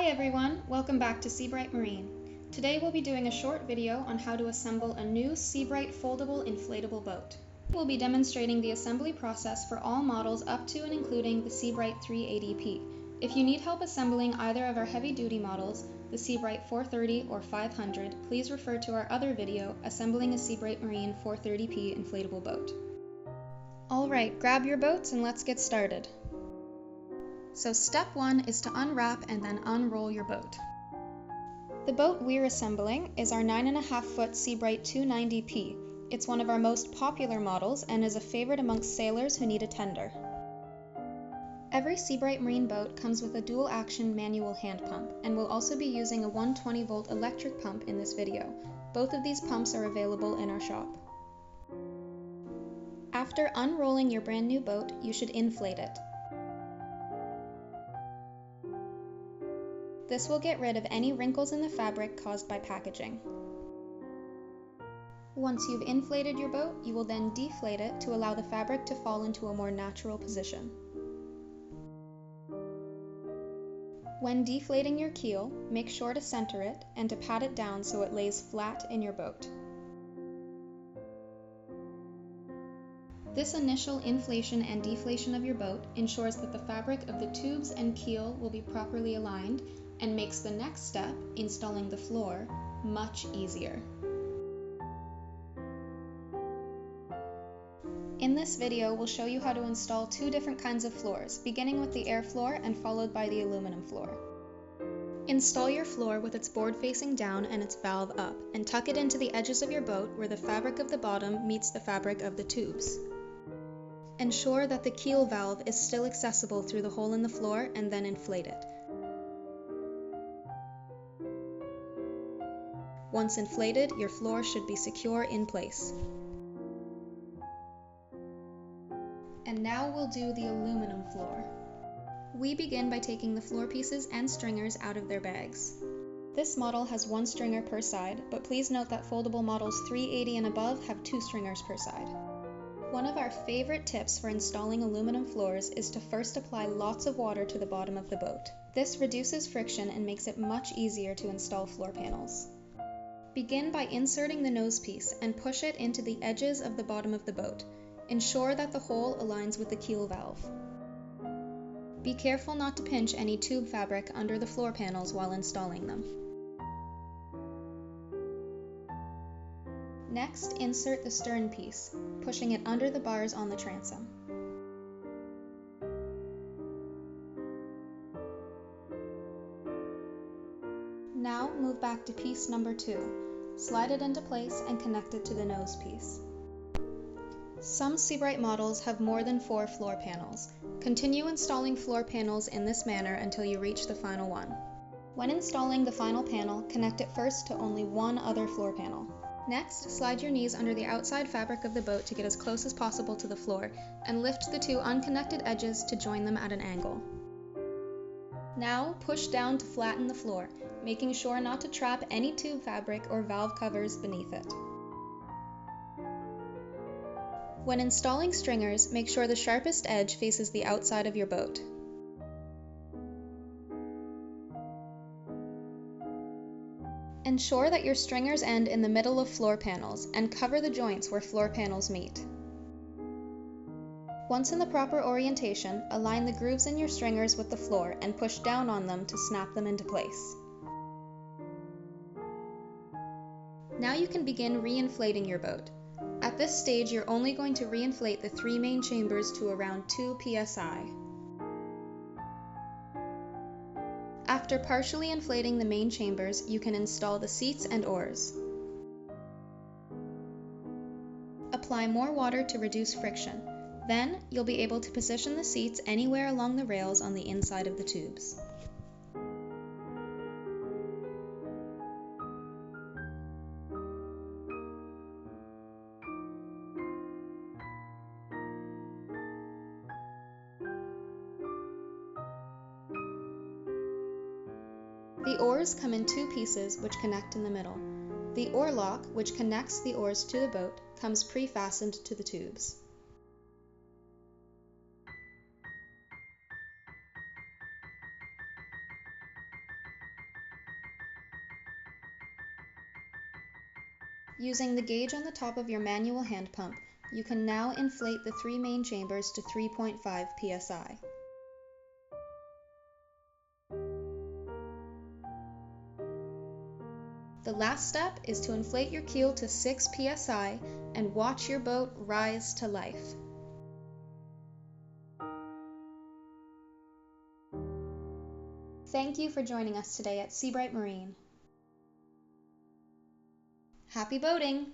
Hi everyone, welcome back to Seabright Marine. Today we'll be doing a short video on how to assemble a new Seabright foldable inflatable boat. We'll be demonstrating the assembly process for all models up to and including the Seabright 380p. If you need help assembling either of our heavy-duty models, the Seabright 430 or 500, please refer to our other video, Assembling a Seabright Marine 430p Inflatable Boat. Alright, grab your boats and let's get started. So step 1 is to unwrap and then unroll your boat. The boat we're assembling is our 9.5 foot Seabright 290p. It's one of our most popular models and is a favorite amongst sailors who need a tender. Every Seabright Marine boat comes with a dual action manual hand pump, and we'll also be using a 120 volt electric pump in this video. Both of these pumps are available in our shop. After unrolling your brand new boat, you should inflate it. This will get rid of any wrinkles in the fabric caused by packaging. Once you've inflated your boat, you will then deflate it to allow the fabric to fall into a more natural position. When deflating your keel, make sure to center it and to pat it down so it lays flat in your boat. This initial inflation and deflation of your boat ensures that the fabric of the tubes and keel will be properly aligned and makes the next step, installing the floor, much easier. In this video, we'll show you how to install two different kinds of floors, beginning with the air floor and followed by the aluminum floor. Install your floor with its board facing down and its valve up, and tuck it into the edges of your boat where the fabric of the bottom meets the fabric of the tubes. Ensure that the keel valve is still accessible through the hole in the floor and then inflate it. Once inflated, your floor should be secure in place. And now we'll do the aluminum floor. We begin by taking the floor pieces and stringers out of their bags. This model has one stringer per side, but please note that foldable models 380 and above have 2 stringers per side. One of our favorite tips for installing aluminum floors is to first apply lots of water to the bottom of the boat. This reduces friction and makes it much easier to install floor panels. Begin by inserting the nose piece and push it into the edges of the bottom of the boat. Ensure that the hole aligns with the keel valve. Be careful not to pinch any tube fabric under the floor panels while installing them. Next, insert the stern piece, pushing it under the bars on the transom. Now move back to piece number 2. Slide it into place and connect it to the nose piece. Some Seabright models have more than 4 floor panels. Continue installing floor panels in this manner until you reach the final one. When installing the final panel, connect it first to only one other floor panel. Next, slide your knees under the outside fabric of the boat to get as close as possible to the floor, and lift the 2 unconnected edges to join them at an angle. Now, push down to flatten the floor, making sure not to trap any tube fabric or valve covers beneath it. When installing stringers, make sure the sharpest edge faces the outside of your boat. Ensure that your stringers end in the middle of floor panels and cover the joints where floor panels meet. Once in the proper orientation, align the grooves in your stringers with the floor and push down on them to snap them into place. Now you can begin re-inflating your boat. At this stage, you're only going to re-inflate the 3 main chambers to around 2 psi. After partially inflating the main chambers, you can install the seats and oars. Apply more water to reduce friction. Then, you'll be able to position the seats anywhere along the rails on the inside of the tubes. The oars come in 2 pieces which connect in the middle. The oar lock, which connects the oars to the boat, comes pre-fastened to the tubes. Using the gauge on the top of your manual hand pump, you can now inflate the 3 main chambers to 3.5 psi. The last step is to inflate your keel to 6 psi and watch your boat rise to life. Thank you for joining us today at Seabright Marine. Happy boating!